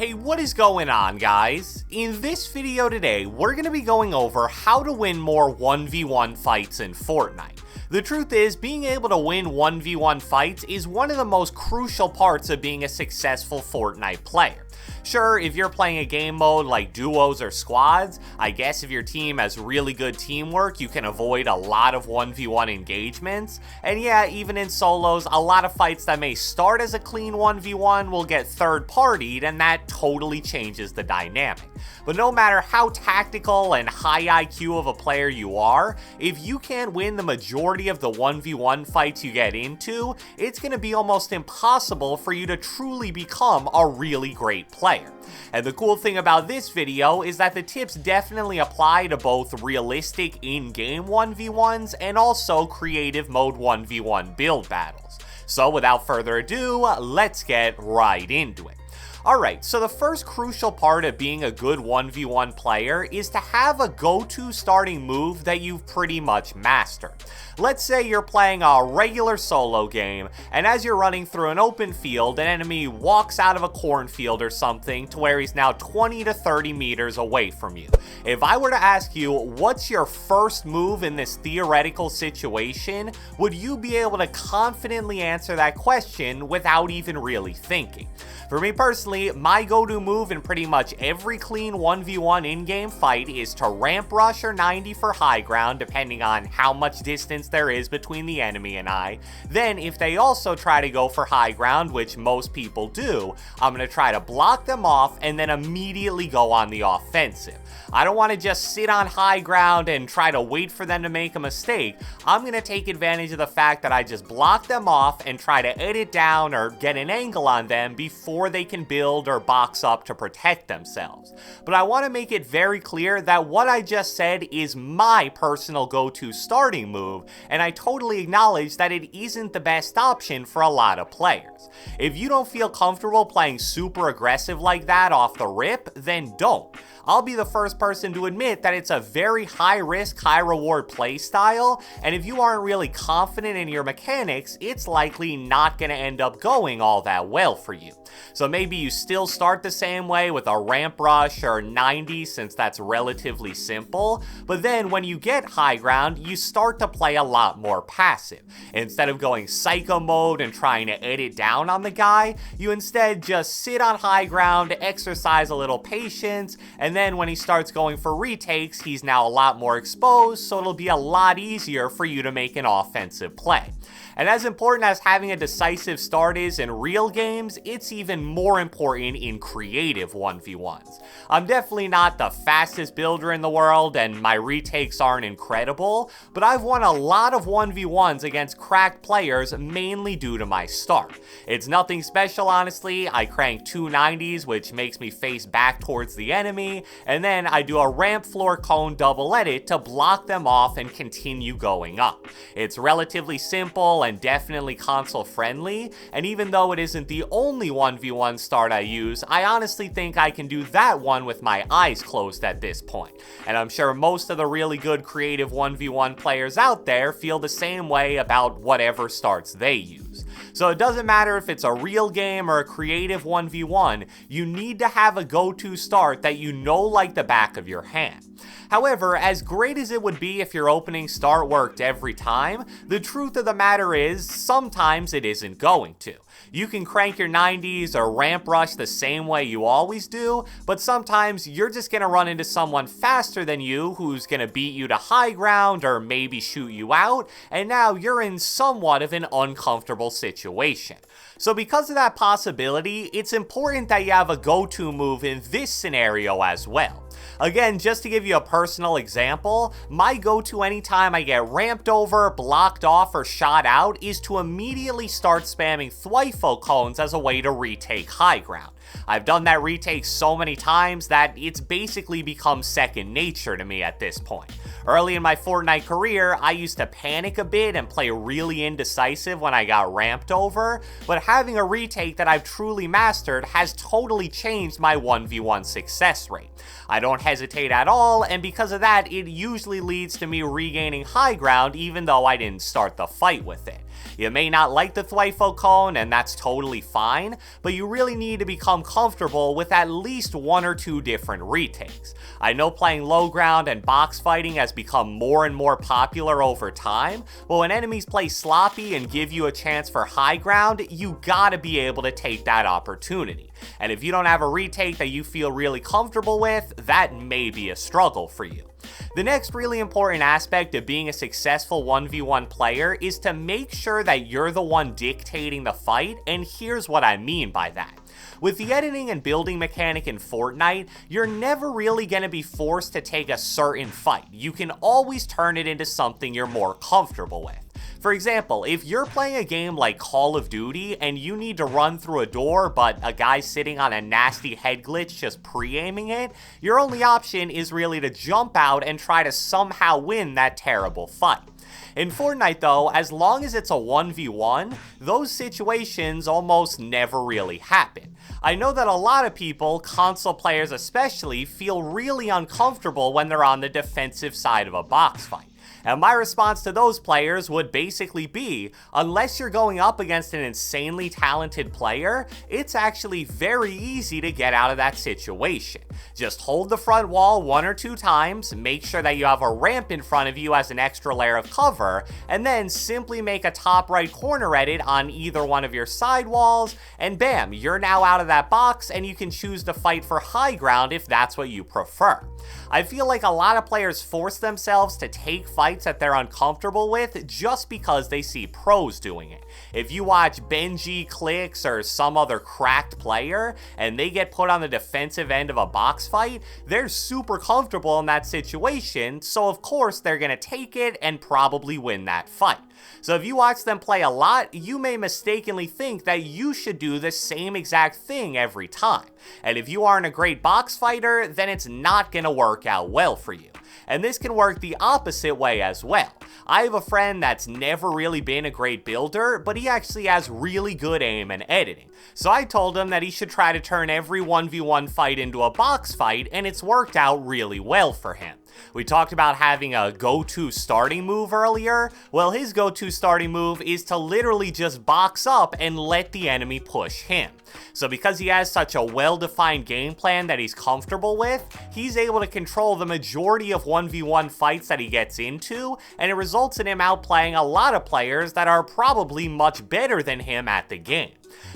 Hey, what is going on, guys? In this video today, we're going to be going over how to win more 1v1 fights in Fortnite. The truth is, being able to win 1v1 fights is one of the most crucial parts of being a successful Fortnite player. Sure, if you're playing a game mode like duos or squads, I guess if your team has really good teamwork, you can avoid a lot of 1v1 engagements. And yeah, even in solos, a lot of fights that may start as a clean 1v1 will get third-partied, and that totally changes the dynamic. But no matter how tactical and high IQ of a player you are, if you can't win the majority of the 1v1 fights you get into, it's going to be almost impossible for you to truly become a really great player. And the cool thing about this video is that the tips definitely apply to both realistic in-game 1v1s and also creative mode 1v1 build battles. So without further ado, let's get right into it. Alright, so the first crucial part of being a good 1v1 player is to have a go-to starting move that you've pretty much mastered. Let's say you're playing a regular solo game, and as you're running through an open field, an enemy walks out of a cornfield or something to where he's now 20 to 30 meters away from you. If I were to ask you, what's your first move in this theoretical situation, would you be able to confidently answer that question without even really thinking? For me personally, my go-to move in pretty much every clean 1v1 in-game fight is to ramp rush or 90 for high ground, depending on how much distance there is between the enemy and I. Then, if they also try to go for high ground, which most people do, I'm going to try to block them off and then immediately go on the offensive. I don't want to just sit on high ground and try to wait for them to make a mistake. I'm going to take advantage of the fact that I just block them off and try to edit down or get an angle on them before they can build or box up to protect themselves. But I want to make it very clear that what I just said is my personal go-to starting move, and I totally acknowledge that it isn't the best option for a lot of players. If you don't feel comfortable playing super aggressive like that off the rip, then don't. I'll be the first person to admit that it's a very high risk, high reward play style, and if you aren't really confident in your mechanics, it's likely not going to end up going all that well for you. So maybe you still start the same way with a ramp rush or 90, since that's relatively simple, but then when you get high ground, you start to play a lot more passive. Instead of going psycho mode and trying to edit down on the guy, you instead just sit on high ground, exercise a little patience, and then when he starts going for retakes, he's now a lot more exposed, so it'll be a lot easier for you to make an offensive play. And as important as having a decisive start is in real games, it's even more important in creative 1v1s. I'm definitely not the fastest builder in the world, and my retakes aren't incredible, but I've won a lot of 1v1s against cracked players mainly due to my start. It's nothing special, honestly. I crank 290s, which makes me face back towards the enemy, and then I do a ramp floor cone double edit to block them off and continue going up. It's relatively simple and definitely console friendly, and even though it isn't the only 1v1 start I use, I honestly think I can do that one with my eyes closed at this point. And I'm sure most of the really good creative 1v1 players out there feel the same way about whatever starts they use. So it doesn't matter if it's a real game or a creative 1v1, you need to have a go-to start that you know like the back of your hand. However, as great as it would be if your opening start worked every time, the truth of the matter is, sometimes it isn't going to. You can crank your 90s or ramp rush the same way you always do, but sometimes you're just going to run into someone faster than you who's going to beat you to high ground or maybe shoot you out, and now you're in somewhat of an uncomfortable situation. So because of that possibility, it's important that you have a go-to move in this scenario as well. Again, just to give you a personal example, my go-to anytime I get ramped over, blocked off, or shot out is to immediately start spamming thwifo cones as a way to retake high ground. I've done that retake so many times that it's basically become second nature to me at this point. Early in my Fortnite career, I used to panic a bit and play really indecisive when I got ramped over, but having a retake that I've truly mastered has totally changed my 1v1 success rate. I don't hesitate at all, and because of that, it usually leads to me regaining high ground even though I didn't start the fight with it. You may not like the Thwifo cone, and that's totally fine, but you really need to become comfortable with at least one or two different retakes. I know playing low ground and box fighting has become more and more popular over time, but when enemies play sloppy and give you a chance for high ground, you gotta be able to take that opportunity. And if you don't have a retake that you feel really comfortable with, that may be a struggle for you. The next really important aspect of being a successful 1v1 player is to make sure that you're the one dictating the fight, and here's what I mean by that. With the editing and building mechanic in Fortnite, you're never really going to be forced to take a certain fight. You can always turn it into something you're more comfortable with. For example, if you're playing a game like Call of Duty and you need to run through a door but a guy's sitting on a nasty head glitch just pre-aiming it, your only option is really to jump out and try to somehow win that terrible fight. In Fortnite though, as long as it's a 1v1, those situations almost never really happen. I know that a lot of people, console players especially, feel really uncomfortable when they're on the defensive side of a box fight. And my response to those players would basically be, unless you're going up against an insanely talented player, it's actually very easy to get out of that situation. Just hold the front wall one or two times, make sure that you have a ramp in front of you as an extra layer of cover, and then simply make a top right corner edit on either one of your side walls, and bam, you're now out of that box and you can choose to fight for high ground if that's what you prefer. I feel like a lot of players force themselves to take fights that they're uncomfortable with just because they see pros doing it. If you watch Benji, Clicks, or some other cracked player, and they get put on the defensive end of a box fight, they're super comfortable in that situation, so of course they're gonna take it and probably win that fight. So if you watch them play a lot, you may mistakenly think that you should do the same exact thing every time. And if you aren't a great box fighter, then it's not gonna work out well for you. And this can work the opposite way as well. I have a friend that's never really been a great builder, but he actually has really good aim and editing. So I told him that he should try to turn every 1v1 fight into a box fight, and it's worked out really well for him. We talked about having a go-to starting move earlier. Well, his go-to starting move is to literally just box up and let the enemy push him. So because he has such a well-defined game plan that he's comfortable with, he's able to control the majority of 1v1 fights that he gets into, and it results in him outplaying a lot of players that are probably much better than him at the game.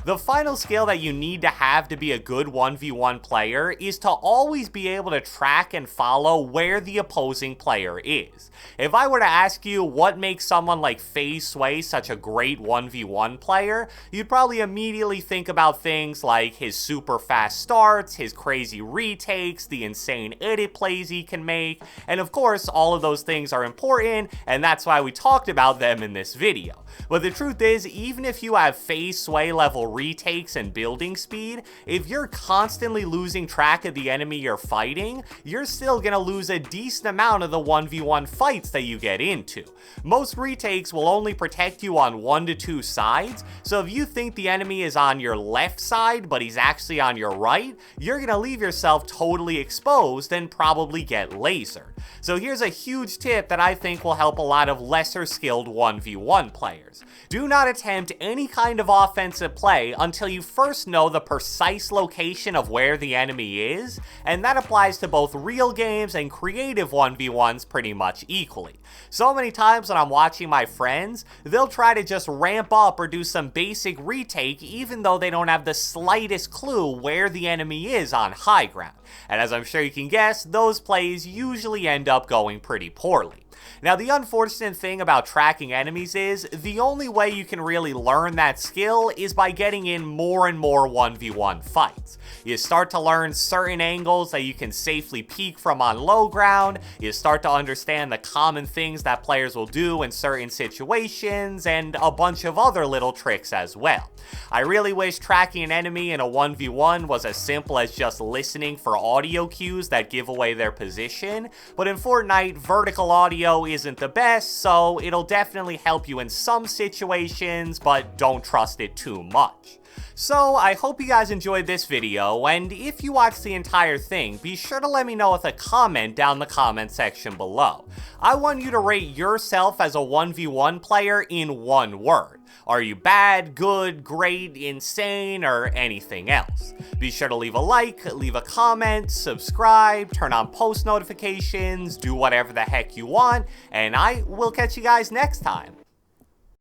The final skill that you need to have to be a good 1v1 player is to always be able to track and follow where the opposing player is. If I were to ask you what makes someone like FaZe Sway such a great 1v1 player, you'd probably immediately think about things like his super fast starts, his crazy retakes, the insane edit plays he can make, and of course all of those things are important, and that's why we talked about them in this video. But the truth is, even if you have FaZe Sway level retakes and building speed, if you're constantly losing track of the enemy you're fighting, you're still gonna lose a decent amount of the 1v1 fights that you get into. Most retakes will only protect you on 1 to 2 sides, so if you think the enemy is on your left side but he's actually on your right, you're gonna leave yourself totally exposed and probably get lasered. So here's a huge tip that I think will help a lot of lesser skilled 1v1 players. Do not attempt any kind of offensive play until you first know the precise location of where the enemy is, and that applies to both real games and creative 1v1s pretty much equally. So many times when I'm watching my friends, they'll try to just ramp up or do some basic retake even though they don't have the slightest clue where the enemy is on high ground. And as I'm sure you can guess, those plays usually end up going pretty poorly. Now, the unfortunate thing about tracking enemies is the only way you can really learn that skill is by getting in more and more 1v1 fights. You start to learn certain angles that you can safely peek from on low ground, you start to understand the common things that players will do in certain situations, and a bunch of other little tricks as well. I really wish tracking an enemy in a 1v1 was as simple as just listening for audio cues that give away their position, but in Fortnite, vertical audio isn't the best, so it'll definitely help you in some situations, but don't trust it too much. So I hope you guys enjoyed this video, and if you watched the entire thing, be sure to let me know with a comment down the comment section below. I want you to rate yourself as a 1v1 player in one word. Are you bad, good, great, insane, or anything else? Be sure to leave a like, leave a comment, subscribe, turn on post notifications, do whatever the heck you want, and I will catch you guys next time.